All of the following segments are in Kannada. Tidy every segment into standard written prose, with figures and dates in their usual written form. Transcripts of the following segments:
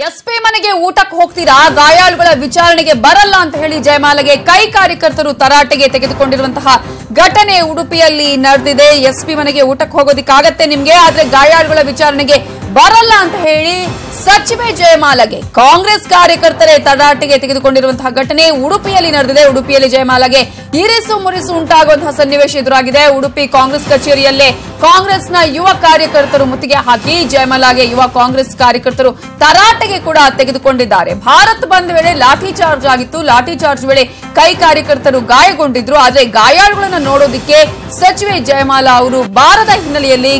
ಎಸ್ಪಿ ಮನೆಗೆ ಊಟಕ್ಕೆ ಹೋಗ್ತೀರಾ, ಗಾಯಾಳುಗಳ ವಿಚಾರಣೆಗೆ ಬರಲ್ಲ ಅಂತ ಹೇಳಿ ಜಯಮಾಲಗೆ ಕೈ ಕಾರ್ಯಕರ್ತರು ತರಾಟೆಗೆ ತೆಗೆದುಕೊಂಡಿರುವಂತಹ ಘಟನೆ ಉಡುಪಿಯಲ್ಲಿ ನಡೆದಿದೆ. ಎಸ್ಪಿ ಮನೆಗೆ ಊಟಕ್ಕೆ ಹೋಗೋದಿಕ್ಕಾಗತ್ತೆ ನಿಮ್ಗೆ, ಆದ್ರೆ ಗಾಯಾಳುಗಳ ವಿಚಾರಣೆಗೆ ಬರಲ್ಲ ಅಂತ ಹೇಳಿ ಸಚಿವೆ ಜಯಮಾಲಗೆ ಕಾಂಗ್ರೆಸ್ ಕಾರ್ಯಕರ್ತರೇ ತರಾಟೆಗೆ ತೆಗೆದುಕೊಂಡಿರುವಂತಹ ಘಟನೆ ಉಡುಪಿಯಲ್ಲಿ ನಡೆದಿದೆ. ಉಡುಪಿಯಲ್ಲಿ ಜಯಮಾಲಗೆ ಇರಿಸು ಮುರಿಸು ಉಂಟಾಗುವಂತಹ ಸನ್ನಿವೇಶ ಎದುರಾಗಿದೆ. ಉಡುಪಿ ಕಾಂಗ್ರೆಸ್ ಕಚೇರಿಯಲ್ಲೇ ಕಾಂಗ್ರೆಸ್ನ ಯುವ ಕಾರ್ಯಕರ್ತರು ಮುತ್ತಿಗೆ ಹಾಕಿ ಜಯಮಾಲಾಗೆ ಯುವ ಕಾಂಗ್ರೆಸ್ ಕಾರ್ಯಕರ್ತರು ತರಾಟೆಗೆ ಕೂಡ ತೆಗೆದುಕೊಂಡಿದ್ದಾರೆ. ಭಾರತ್ ಬಂದ್ ವೇಳೆ ಲಾಠಿ ಚಾರ್ಜ್ ಆಗಿತ್ತು. ಲಾಠಿ ಚಾರ್ಜ್ ವೇಳೆ ಕೈ ಕಾರ್ಯಕರ್ತರು ಗಾಯಗೊಂಡಿದ್ರು. ಆದ್ರೆ ಗಾಯಾಳುಗಳನ್ನು ನೋಡೋದಿಕ್ಕೆ ಸಚಿವೆ ಜಯಮಾಲಾ ಅವರು ಬಾರದ ಹಿನ್ನೆಲೆಯಲ್ಲಿ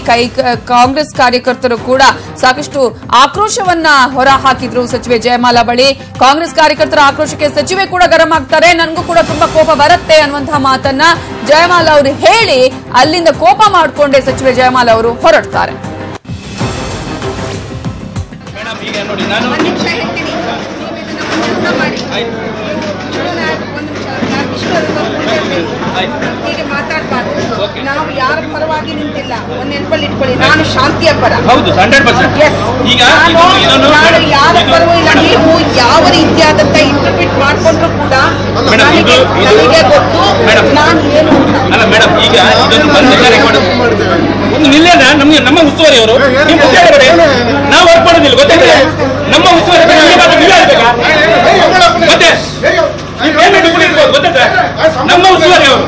ಕಾಂಗ್ರೆಸ್ ಕಾರ್ಯಕರ್ತರು ಕೂಡ ಸಾಕಷ್ಟು ಆಕ್ರೋಶವನ್ನ ಹೊರ ಹಾಕಿದ್ರು ಸಚಿವೆ ಜಯಮಾಲಾ ಬಳಿ. ಕಾಂಗ್ರೆಸ್ ಕಾರ್ಯಕರ್ತರ ಆಕ್ರೋಶಕ್ಕೆ ಸಚಿವೆ ಕೂಡ ಗರಂ ಆಗ್ತಾರೆ. ನನಗೂ ಕೂಡ ತುಂಬಾ ಕೋಪ ಬರುತ್ತೆ ಅನ್ನುವಂತಹ ಮಾತನ್ನ ಜಯಮಾಲಾ ಅವರು ಹೇಳಿ ಅಲ್ಲಿಂದ ಕೋಪ ಮಾಡಿಕೊಂಡೇ ಸಚಿವೆ ಜಯಮಾಲಾ ಅವರು ಹೊರಡ್ತಾರೆ. ಹೀಗೆ ಮಾತಾಡಬಾರ್ದು. ನಾವು ಯಾರ ಪರವಾಗಿ ನಿಂತಿಲ್ಲ, ಒಂದು ನೆನಪಲ್ಲಿ ಇಟ್ಕೊಳ್ಳಿ. ನಾನು ಶಾಂತಿಯ ಪರ. ಹೌದು, 100%. ನಾನು ಯಾರ ಪರವೂ ಇಲ್ಲ. ನೀವು ಯಾವ ರೀತಿಯಾದಂತ ಇಂಟರ್ಪ್ರಿಟ್ ಮಾಡ್ಕೊಂಡ್ರು ಕೂಡ ನನಗೆ ಗೊತ್ತು ನಾನು ಏನು. ಅಲ್ಲ ಮೇಡಮ್, ಈಗ ಒಂದು ನಿಲ್ಲೇನ ನಮ್ಗೆ ನಮ್ಮ ಉಸ್ತುವಾರಿ ಅವರು ನಾವು ವರ್ಕ್ ಮಾಡೋದಿಲ್ಲ ಗೊತ್ತಾಗಿದೆ. ನಮ್ಮ ಉಸ್ತುವಾರಿ ಮತ್ತೆ ಗೊತ್ತಾಯ್ತಾ? ನಮ್ಮ ಉಸ್ತುವಾರಿ ಅವರು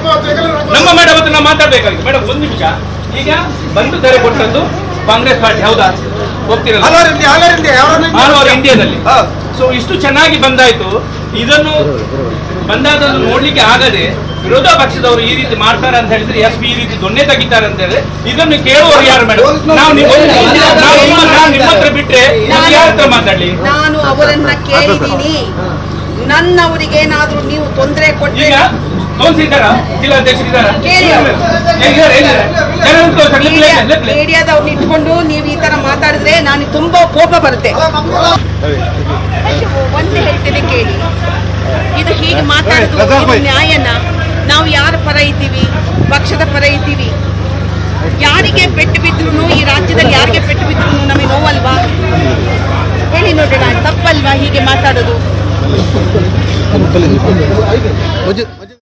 ನಮ್ಮ ಮೇಡಮ್ ಹತ್ರ ನಾವು ಮಾತಾಡ್ಬೇಕಾಗಿ. ಮೇಡಮ್ ಒಂದು ನಿಮಿಷ, ಈಗ ಬಂದು ಕರೆ ಕೊಟ್ಟದ್ದು ಕಾಂಗ್ರೆಸ್ ಪಾರ್ಟಿ ಹೌದಾ? ಹೋಗ್ತಿರಲ್ಲ ಆಲ್ ಇಂಡಿಯಾದಲ್ಲಿ. ಸೊ ಇಷ್ಟು ಚೆನ್ನಾಗಿ ಬಂದಾಯ್ತು. ಇದನ್ನು ಬಂದಾದನ್ನು ನೋಡ್ಲಿಕ್ಕೆ ಆಗದೆ ವಿರೋಧ ಪಕ್ಷದವರು ಈ ರೀತಿ ಮಾಡ್ತಾರೆ ಅಂತ ಹೇಳಿದ್ರೆ, ಎಸ್ಪಿ ಈ ರೀತಿ ದೊಣ್ಣೆ ತೆಗಿತಾರೆ ಅಂತ ಹೇಳಿದ್ರೆ ಇದನ್ನು ಕೇಳುವವರು ಯಾರು ಮೇಡಮ್? ನಾವು ನಿಮ್ಮ ಹತ್ರ ಬಿಟ್ರೆ ಯಾರ ಹತ್ರ ಮಾತಾಡ್ಲಿ? ನಾನು ಅವರನ್ನ ಕೇಳಿದ್ದೀನಿ. ನನ್ನವರಿಗೇನಾದ್ರೂ ನೀವು ತೊಂದರೆ ಕೊಟ್ಟರೆ ಮೀಡಿಯಾದವ್ರನ್ನ ಇಟ್ಕೊಂಡು ನೀವು ಈ ತರ ಮಾತಾಡಿದ್ರೆ ನನಗೆ ತುಂಬಾ ಕೋಪ ಬರುತ್ತೆ. ಒಂದು ಹೇಳ್ತೇನೆ ಕೇಳಿ, ಇದು ಹೀಗೆ ಮಾತಾಡೋದು ನ್ಯಾಯನ? ನಾವು ಯಾರ ಪರ ಇದ್ದೀವಿ? ಪಕ್ಷದ ಪರ ಇದ್ದೀವಿ. ಯಾರಿಗೆ ಪೆಟ್ಟು ಬಿದ್ರು, ಈ ರಾಜ್ಯದಲ್ಲಿ ಯಾರಿಗೆ ಪೆಟ್ಟು ಬಿದ್ರು ನಮಗೆ ನೋವಲ್ವಾ? ಹೇಳಿ ನೋಡೋಣ, ತಪ್ಪಲ್ವಾ ಹೀಗೆ ಮಾತಾಡೋದು?